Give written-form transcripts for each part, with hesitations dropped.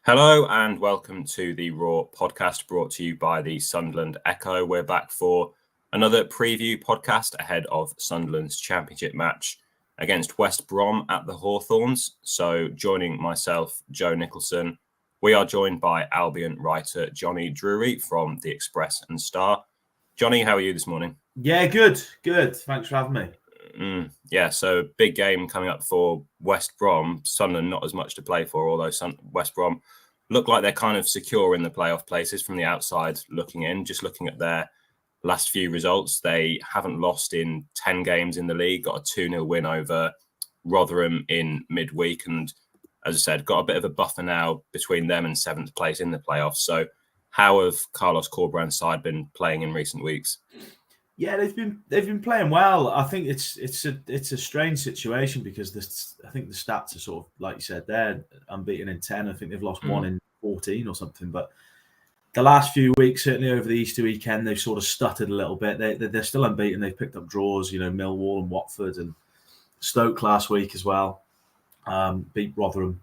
Hello and welcome to the Raw podcast brought to you by the Sunderland Echo. We're back for another preview podcast ahead of Sunderland's championship match against West Brom at the Hawthorns. So joining myself, Joe Nicholson, we are joined by Albion writer Jonny Drury from The Express and Star. Jonny, how are you this morning? Yeah, good. Thanks for having me. Yeah, so big game coming up for West Brom. Sunderland not as much to play for, although West Brom look like they're kind of secure in the playoff places from the outside looking in. Just looking at their last few results, they haven't lost in 10 games in the league, got a 2-0 win over Rotherham in midweek. And as I said, got a bit of a buffer now between them and 7th place in the playoffs. So how have Carlos Corberán's side been playing in recent weeks? Yeah, they've been playing well. I think it's a strange situation because I think the stats are sort of like you said, they're unbeaten in 10. I think they've lost 1 in 14 or something. But the last few weeks, certainly over the Easter weekend, they've sort of stuttered a little bit. They're still unbeaten. They've picked up draws, Millwall and Watford and Stoke last week as well. Beat Rotherham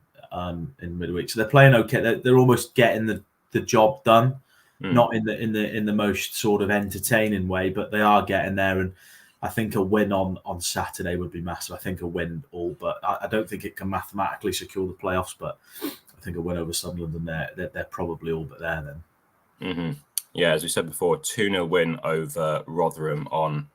in midweek, so they're playing okay. They're almost getting the job done. Not in the most sort of entertaining way, but they are getting there. And I think a win on Saturday would be massive. I think a win but I don't think it can mathematically secure the playoffs. But I think a win over Sunderland, and they're probably all but there then. Mm-hmm. Yeah, as we said before, 2-0 win over Rotherham on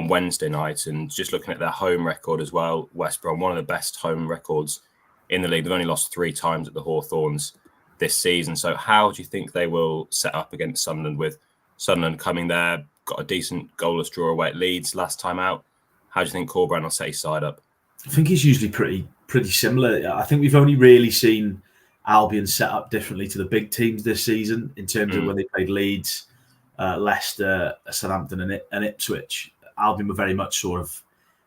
Wednesday night. And just looking at their home record as well, West Brom, one of the best home records in the league. They've only lost 3 times at the Hawthorns this season. So how do you think they will set up against Sunderland, with Sunderland coming there, got a decent goalless draw away at Leeds last time out? How do you think Corberán will set his side up? I think he's usually pretty similar. I think we've only really seen Albion set up differently to the big teams this season in terms of when they played Leeds, Leicester, Southampton and Ipswich. Albion were very much sort of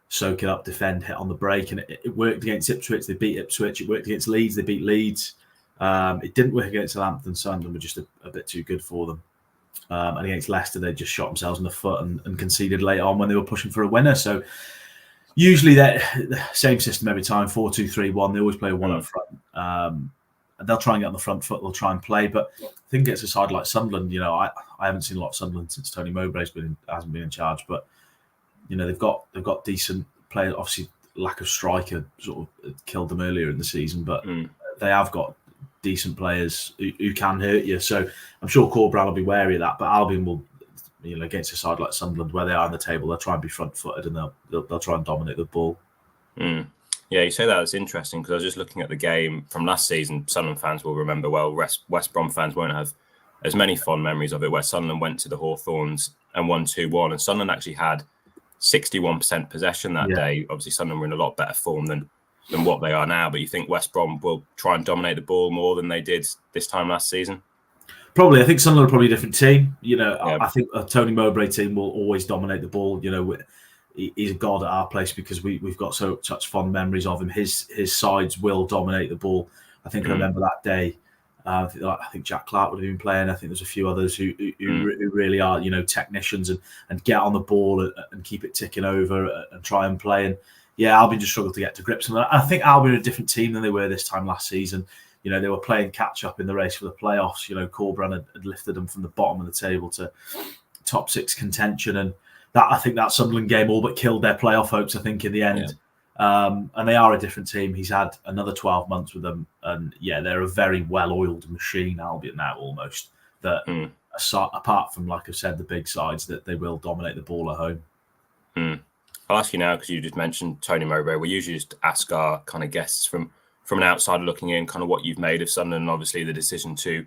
soak it up, defend, hit on the break, and it worked against Ipswich. They beat Ipswich. It worked against Leeds. They beat Leeds. It didn't work against Southampton. Sunderland were just a bit too good for them. And against Leicester, they just shot themselves in the foot and conceded late on when they were pushing for a winner. So usually they're the same system every time, 4-2-3-1. They always play a one up front. They'll try and get on the front foot. They'll try and play. But I think it's a side like Sunderland. I haven't seen a lot of Sunderland since Tony Mowbray hasn't been in charge. But they've got decent players. Obviously, lack of striker sort of killed them earlier in the season. But they have got decent players who can hurt you. So I'm sure Corberán will be wary of that. But Albion will, against a side like Sunderland, where they are on the table, they'll try and be front-footed and they'll try and dominate the ball. Yeah, you say that. It's interesting because I was just looking at the game from last season. Sunderland fans will remember well. West Brom fans won't have as many fond memories of it, where Sunderland went to the Hawthorns and won 2-1. And Sunderland actually had 61% possession that day. Obviously, Sunderland were in a lot better form than what they are now, but you think West Brom will try and dominate the ball more than they did this time last season? Probably. I think Sunderland are probably a different team. I think a Tony Mowbray team will always dominate the ball. He's a god at our place because we've got such fond memories of him. His sides will dominate the ball. I think I remember that day. I think Jack Clark would have been playing. I think there's a few others who really are, technicians and get on the ball and keep it ticking over and try and play. And yeah, Albion just struggled to get to grips. And I think Albion are a different team than they were this time last season. They were playing catch up in the race for the playoffs. Corberán had lifted them from the bottom of the table to top 6 contention, and I think that Sunderland game all but killed their playoff hopes. I think in the end, and they are a different team. He's had another 12 months with them, and they're a very well-oiled machine. Albion now almost that. Apart from, like I said, the big sides, that they will dominate the ball at home. I'll ask you now, because you just mentioned Tony Mowbray. We usually just ask our kind of guests from an outsider looking in, kind of what you've made of Sunderland, and obviously the decision to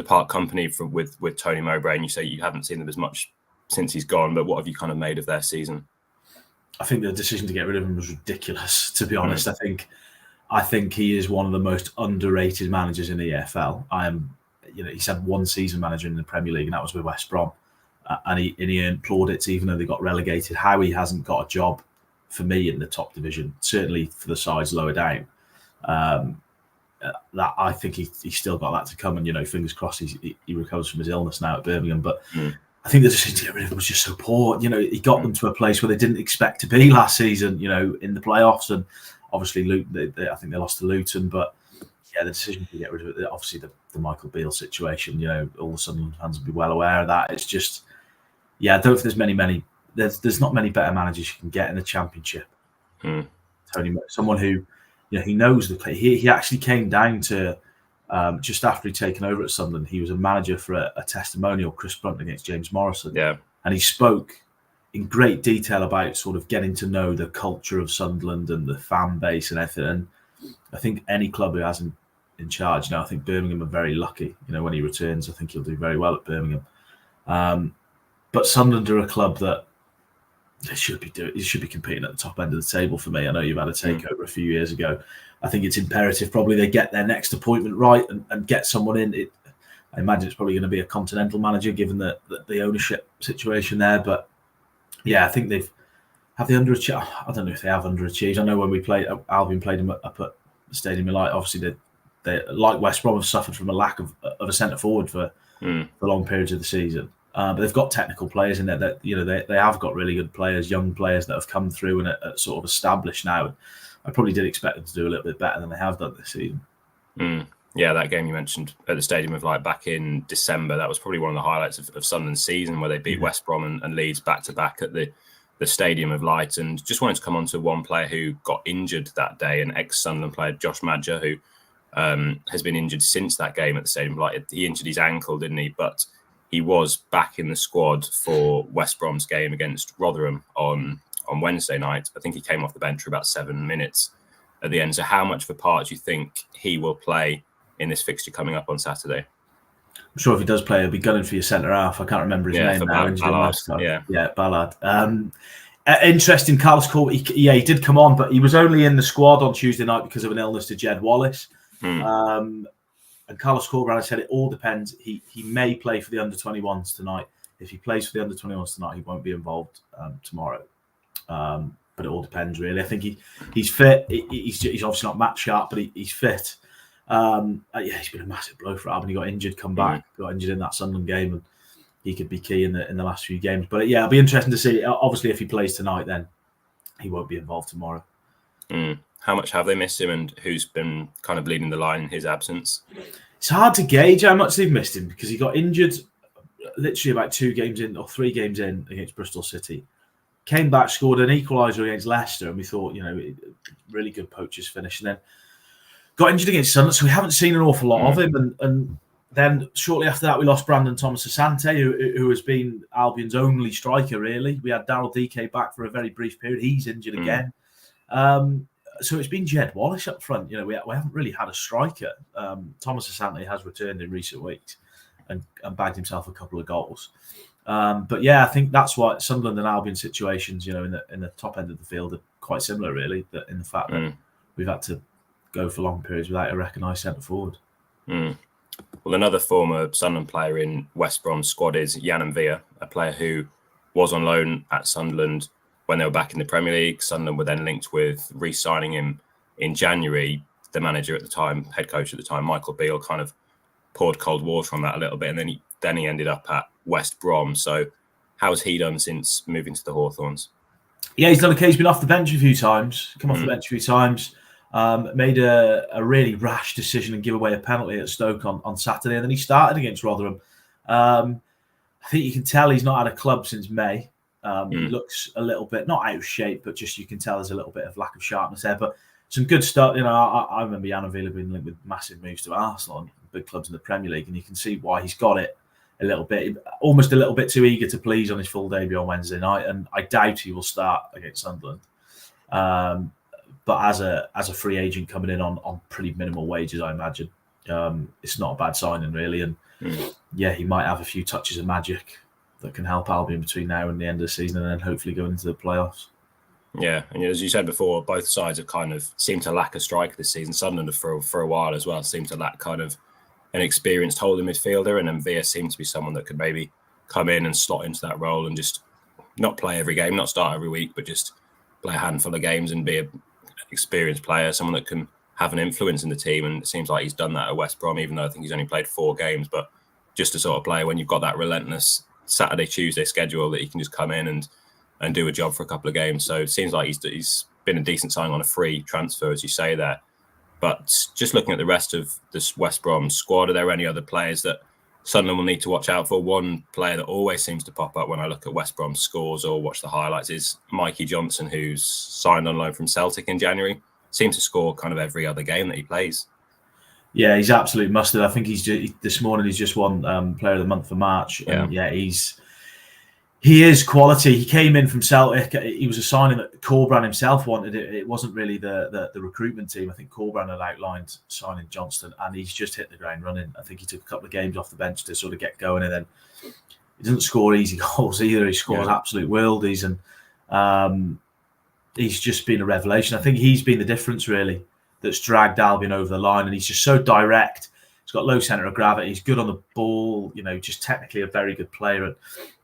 part company with Tony Mowbray. And you say you haven't seen them as much since he's gone, but what have you kind of made of their season? I think the decision to get rid of him was ridiculous, to be honest. I think he is one of the most underrated managers in the EFL. He's had 1 season manager in the Premier League, and that was with West Brom. And he earned plaudits even though they got relegated. How he hasn't got a job for me in the top division, certainly for the sides lower down. That I think he's still got that to come. And fingers crossed he recovers from his illness now at Birmingham. But I think the decision to get rid of him was just so poor. He got them to a place where they didn't expect to be last season. In the playoffs, and obviously I think they lost to Luton, but the decision to get rid of it, obviously the Michael Beale situation, all the Sunderland fans will be well aware of that. It's just, I don't think there's not many better managers you can get in the Championship. Tony, someone who, he knows the play. He actually came down to, just after he'd taken over at Sunderland, he was a manager for a testimonial, Chris Brunt against James Morrison. Yeah. And he spoke in great detail about sort of getting to know the culture of Sunderland and the fan base and everything. And I think any club who has him in charge, I think Birmingham are very lucky. When he returns, I think he'll do very well at Birmingham. But Sunderland are a club that they should be competing at the top end of the table for me. I know you've had a takeover a few years ago. I think it's imperative probably they get their next appointment right and get someone in. I imagine it's probably going to be a continental manager given the ownership situation there. But I think have they underachieved? I don't know if they have underachieved. I know when we played, Albion played them up at the Stadium of Light. Obviously, they like West Brom have suffered from a lack of a centre forward for long periods of the season. But they've got technical players in there that they have got really good players, young players that have come through and are sort of established now. I probably did expect them to do a little bit better than they have done this season. Yeah, that game you mentioned at the Stadium of Light back in December, that was probably one of the highlights of Sunderland's season, where they beat West Brom and Leeds back to back at the Stadium of Light. And just wanted to come on to one player who got injured that day, an ex-Sunderland player, Josh Madger, who has been injured since that game at the Stadium of Light. He injured his ankle, didn't he? But he was back in the squad for West Brom's game against Rotherham on Wednesday night. I think he came off the bench for about 7 minutes at the end. So how much of a part do you think he will play in this fixture coming up on Saturday? I'm sure if he does play, he'll be gunning for your centre-half. I can't remember his name now. Ballard. Interesting, Carlos Corber. He did come on, but he was only in the squad on Tuesday night because of an illness to Jed Wallace. And Carlos Corber, I said it all depends. He may play for the under-21s tonight. If he plays for the under-21s tonight, he won't be involved tomorrow. But it all depends, really. I think he's fit. He's obviously not match sharp, but he's fit. He's been a massive blow for Albion. He got injured, got injured in that Sunderland game, and he could be key in the last few games. But it'll be interesting to see. Obviously, if he plays tonight, then he won't be involved tomorrow. How much have they missed him, and who's been kind of leading the line in his absence? It's hard to gauge how much they've missed him because he got injured literally about 2 games in or 3 games in against Bristol City. Came back, scored an equaliser against Leicester, and we thought, really good poacher's finish. And then got injured against Sunderland, so we haven't seen an awful lot of him. And then shortly after that, we lost Brandon Thomas-Asante, who has been Albion's only striker, really. We had Daryl DK back for a very brief period. He's injured again. So it's been Jed Wallace up front. We haven't really had a striker. Thomas-Asante has returned in recent weeks and bagged himself a couple of goals. But I think that's why Sunderland and Albion situations, in the top end of the field are quite similar, really, in the fact that we've had to go for long periods without a recognised centre forward. Well, another former Sunderland player in West Brom's squad is Jan M'Vila, a player who was on loan at Sunderland when they were back in the Premier League. Sunderland were then linked with re-signing him in January. The manager at the time, head coach at the time, Michael Beale, kind of poured cold water on that a little bit, and then he ended up at West Brom. So how has he done since moving to the Hawthorns? Yeah, he's done okay. He's been off the bench a few times, made a really rash decision and give away a penalty at Stoke on Saturday, and then he started against Rotherham. I think you can tell he's not had a club since May. He looks a little bit, not out of shape, but just you can tell there's a little bit of lack of sharpness there. But some good stuff. I remember Jan M'Vila being linked with massive moves to Arsenal and big clubs in the Premier League, and you can see why he's got it a little bit, almost a little bit too eager to please on his full debut on Wednesday night. And I doubt he will start against Sunderland. But as a free agent coming in on pretty minimal wages, I imagine it's not a bad signing, really. And he might have a few touches of magic that can help Albion between now and the end of the season, and then hopefully going into the playoffs. Yeah, and as you said before, both sides have kind of seemed to lack a striker this season. Sunderland for a while as well seemed to lack kind of an experienced holding midfielder, and M'Vila seemed to be someone that could maybe come in and slot into that role and just not play every game, not start every week, but just play a handful of games and be an experienced player, someone that can have an influence in the team. And it seems like he's done that at West Brom, even though I think he's only played 4 games. But just a sort of player when you've got that relentless Saturday, Tuesday schedule that he can just come in and do a job for a couple of games. So it seems like he's been a decent signing on a free transfer, as you say there. But just looking at the rest of this West Brom squad, are there any other players that Sunderland will need to watch out for? One player that always seems to pop up when I look at West Brom scores or watch the highlights is Mikey Johnson, who's signed on loan from Celtic in January. Seems to score kind of every other game that he plays. Yeah, he's absolute mustard. I think this morning he's just won Player of the Month for March. And he is quality. He came in from Celtic. He was a signing that Corberan himself wanted. It wasn't really the recruitment team. I think Corberan had outlined signing Johnston, and he's just hit the ground running. I think he took a couple of games off the bench to sort of get going, and then he doesn't score easy goals either. He scores absolute worldies, and he's just been a revelation. I think he's been the difference, really, that's dragged Albion over the line, and he's just so direct. He's got low centre of gravity. He's good on the ball, just technically a very good player. And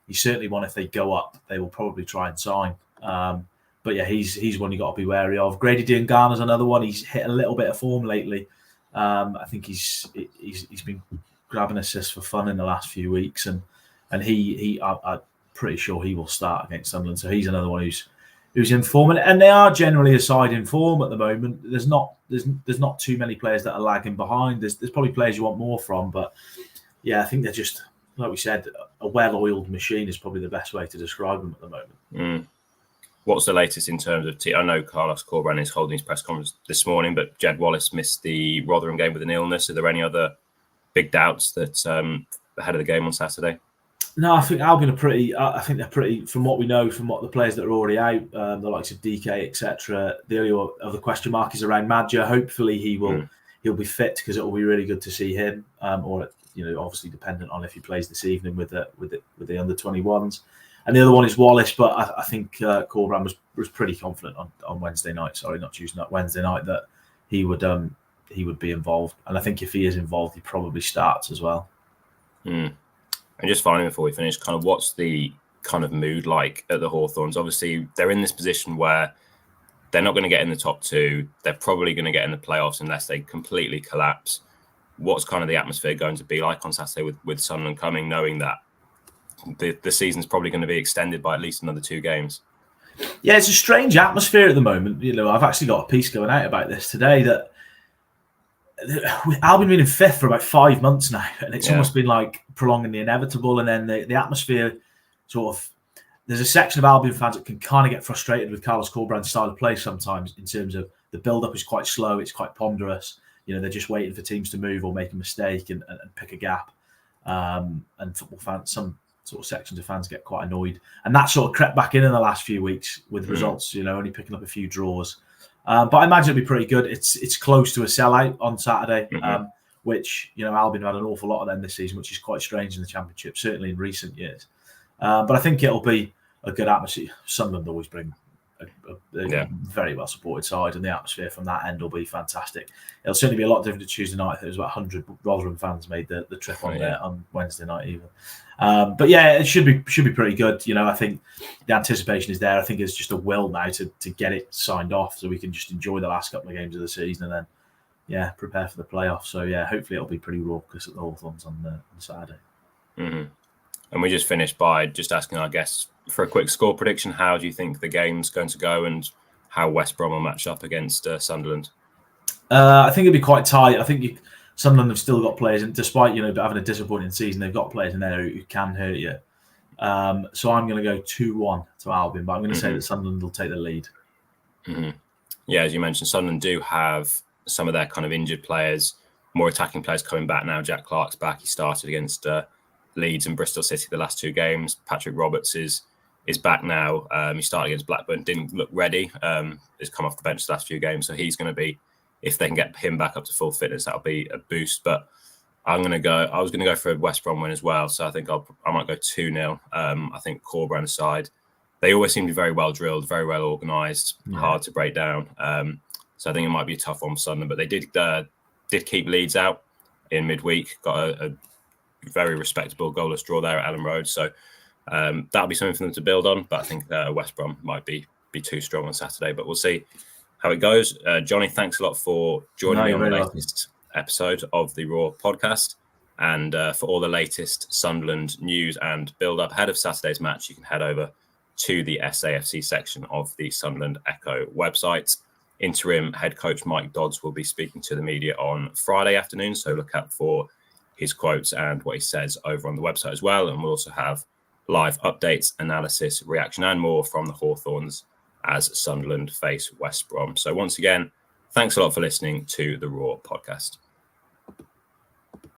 he's certainly one, if they go up, they will probably try and sign. But yeah, he's one you got to be wary of. Grady Diangana's another one. He's hit a little bit of form lately. I think he's been grabbing assists for fun in the last few weeks, and I'm pretty sure he will start against Sunderland. So he's another one who's in form, and they are generally a side in form at the moment. There's not too many players that are lagging behind. There's probably players you want more from, but yeah, I think they're just, like we said, a well-oiled machine is probably the best way to describe them at the moment. What's the latest in terms of I know Carlos Corberan is holding his press conference this morning, but Jed Wallace missed the Rotherham game with an illness. Are there any other big doubts that ahead of the game on Saturday? No, I think Albion are pretty. I think they're pretty, from what we know, from what the players that are already out, the likes of DK, etc. The only other question mark is around Madja. Hopefully, he'll be fit, because it will be really good to see him. Or obviously dependent on if he plays this evening with the under 21s. And the other one is Wallace, but I think Corberan was pretty confident on Wednesday night. Sorry, not Tuesday night, Wednesday night, that he would be involved. And I think if he is involved, he probably starts as well. And just finally, before we finish, kind of what's the kind of mood like at the Hawthorns? Obviously, they're in this position where they're not going to get in the top two. They're probably going to get in the playoffs unless they completely collapse. What's kind of the atmosphere going to be like on Saturday with Sunderland coming, knowing that the season's probably going to be extended by at least another 2 games? Yeah, it's a strange atmosphere at the moment. I've actually got a piece going out about this today, that Albion been in 5th for about 5 months now, and it's almost been like prolonging the inevitable. And then the atmosphere sort of, there's a section of Albion fans that can kind of get frustrated with Carlos Corberan's style of play sometimes, in terms of the build-up is quite slow, it's quite ponderous. They're just waiting for teams to move or make a mistake and pick a gap. And football fans, some sort of sections of fans get quite annoyed, and that sort of crept back in the last few weeks with results. Only picking up a few draws. But I imagine it'll be pretty good. It's close to a sellout on Saturday, which Albion have had an awful lot of them this season, which is quite strange in the Championship, certainly in recent years. But I think it'll be a good atmosphere. Sunderland always bring a very well supported side, and the atmosphere from that end will be fantastic. It'll certainly be a lot different to Tuesday night. There was about 100 Rotherham fans made the trip on there on Wednesday night even. But yeah, it should be pretty good. I think the anticipation is there. I think it's just a will now to get it signed off, so we can just enjoy the last couple of games of the season, and then prepare for the playoffs. So hopefully it'll be pretty raucous at the Hawthorns on Saturday. And we just finished by just asking our guests for a quick score prediction. How do you think the game's going to go, and how West Brom will match up against Sunderland? I think it'll be quite tight. I think Sunderland have still got players, and despite having a disappointing season, they've got players in there who can hurt you. So I'm going to go 2-1 to Albion, but I'm going to say that Sunderland will take the lead. Yeah, as you mentioned, Sunderland do have some of their kind of injured players, more attacking players coming back now. Jack Clark's back. He started against Leeds and Bristol City the last 2 games. Patrick Roberts is back now. He started against Blackburn, didn't look ready. He's come off the bench the last few games, so he's going to be, if they can get him back up to full fitness, that'll be a boost. But I was going to go for a West Brom win as well, so I think I might go 2-0. I think Corberan's side, they always seem to be very well drilled, very well organised, hard to break down. So I think it might be a tough one for Sunderland, but they did keep Leeds out in midweek, got a very respectable goalless draw there at Ellen Road. So that'll be something for them to build on. But I think West Brom might be too strong on Saturday. But we'll see how it goes. Jonny, thanks a lot for joining me on the latest episode of the Raw podcast. And for all the latest Sunderland news and build-up ahead of Saturday's match, you can head over to the SAFC section of the Sunderland Echo website. interim head coach Mike Dodds will be speaking to the media on Friday afternoon. So look out for his quotes and what he says over on the website as well. And we'll also have live updates, analysis, reaction, and more from the Hawthorns as Sunderland face West Brom. So once again, thanks a lot for listening to the Raw podcast.